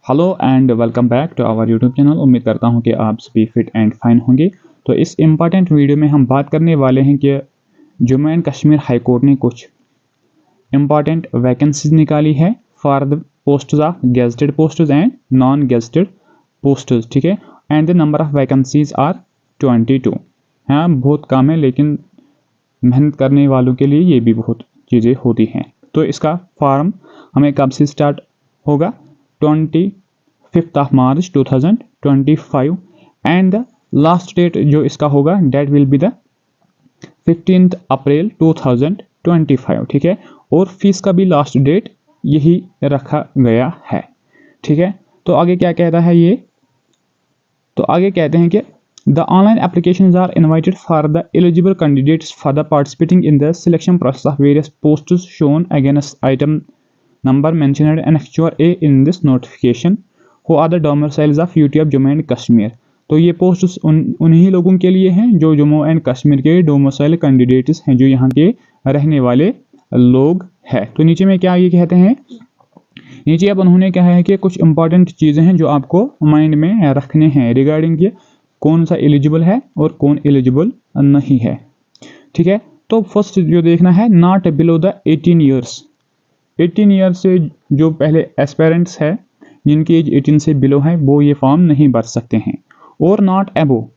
Hello and welcome back to our YouTube channel. उम्मीद करता हूं कि आप सभी फिट एंड फाइन होंगे। तो इस इम्पॉर्टेंट वीडियो में हम बात करने वाले हैं कि Jammu and Kashmir high court ने कुछ इम्पॉर्टेंट वैकेंसीज निकाली है for the posts of gazetted posts and non gazetted posts, ठीक है। And the number of vacancies are 22। हाँ, बहुत कम है, लेकिन मेहनत करने वालों के लिए ये भी बहुत चीज़ें होती हैं। तो इसका फॉर्म हमें कब से स्टार्ट होगा? 25 of March 2025 and the last date जो इसका होगा date will be the 15 April 2025, ठीक है। और फीस का भी लास्ट डेट यही रखा गया है, ठीक है। तो आगे क्या कहता है ये? तो आगे कहते हैं कि The online applications are invited for the eligible candidates for the participating in the selection process of various posts shown against item number mentioned in Annexure A in this notification, who are the domiciles of UT of Jammu and Kashmir। तो ये posts उन्हीं लोगों के लिए हैं जो Jammu and Kashmir के domicile candidates हैं, जो यहाँ के रहने वाले लोग हैं। तो नीचे में क्या ये कहते हैं? नीचे अब उन्होंने कहा है कि कुछ इंपॉर्टेंट चीज़ें हैं जो आपको माइंड में रखने हैं रिगार्डिंग ये कौन सा एलिजिबल है और कौन एलिजिबल नहीं है, ठीक है। तो फर्स्ट जो देखना है, not below the 18 years. 18 years से जो पहले एस्पेरेंट्स है जिनकी एज 18 से बिलो है वो ये फॉर्म नहीं भर सकते हैं। और नॉट एबो,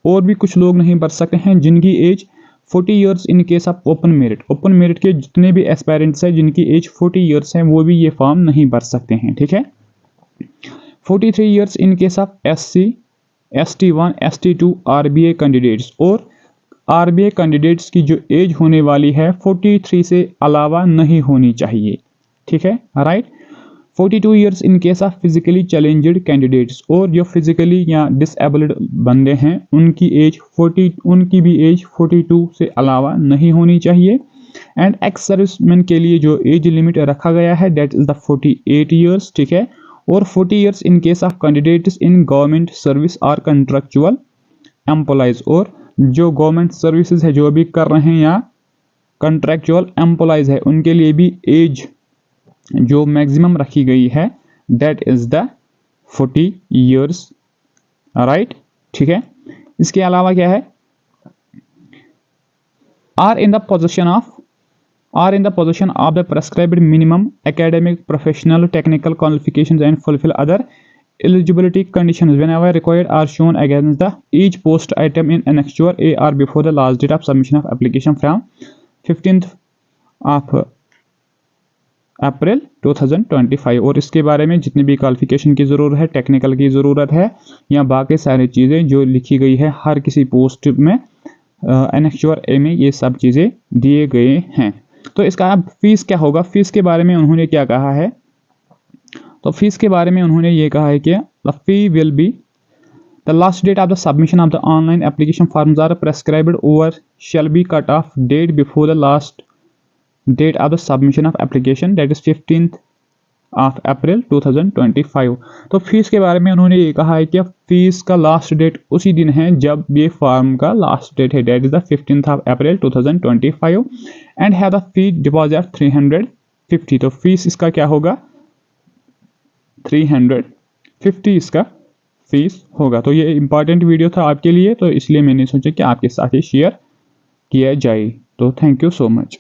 और भी कुछ लोग नहीं भर सकते हैं जिनकी age 40 years in case of open merit. Open merit के जितने भी एस्पेरेंट्स हैं जिनकी एज 40 ईयर्स है वो भी ये फॉर्म नहीं भर सकते हैं, ठीक है। 43 years in case of SC, ST1, ST2 RBA candidates. और RBA कैंडिडेट्स की जो एज होने वाली है 43 से अलावा नहीं होनी चाहिए, ठीक है, right. 42 years in case of physically challenged candidates. और जो फिजिकली या डिसेबल्ड बंदे हैं उनकी भी एज 42 से अलावा नहीं होनी चाहिए। एंड एक्स सर्विसमैन के लिए जो एज लिमिट रखा गया है दैट इज द 48 ईयर्स, ठीक है। और 40 years in case of candidates in government service और कंट्रैक्चुअल एम्प्लॉयज। और जो गवर्नमेंट सर्विसेज है जो अभी कर रहे हैं या कंट्रैक्चुअल एम्प्लॉयज है उनके लिए भी एज जो मैक्सिमम रखी गई है that is the 40 years, right, ठीक है। इसके अलावा क्या है? Are in the possession of the prescribed minimum academic, professional, technical qualifications and fulfill other eligibility conditions whenever required are shown against the each post item in Annexure A or before the last date of submission of application from 15th of अप्रैल 2025। और इसके बारे में जितनी भी qualification की ज़रूरत है, technical की ज़रूरत है या बाकी सारी चीज़ें जो लिखी गई है हर किसी पोस्ट में एनेक्चर ए में ये सब चीज़ें दिए गए हैं। तो इसका अब फीस क्या होगा? फीस के बारे में उन्होंने क्या कहा है? तो फीस के बारे में उन्होंने ये कहा है कि the fee will be the last date of the submission of the online application forms are prescribed over shall be cut off date before the last date of the submission of application that is 15th of April 2025। तो fees के बारे में उन्होंने ये कहा है कि fees का लास्ट डेट उसी दिन है जब ये फॉर्म का लास्ट डेट है that is the 15th of April 2025 and है द फी डिपॉजिट 350। तो फीस इसका क्या होगा? 350 इसका फीस होगा। तो ये इंपॉर्टेंट वीडियो था आपके लिए, तो इसलिए मैंने सोचा कि आपके साथ ही शेयर किया जाए। तो थैंक यू सो मच।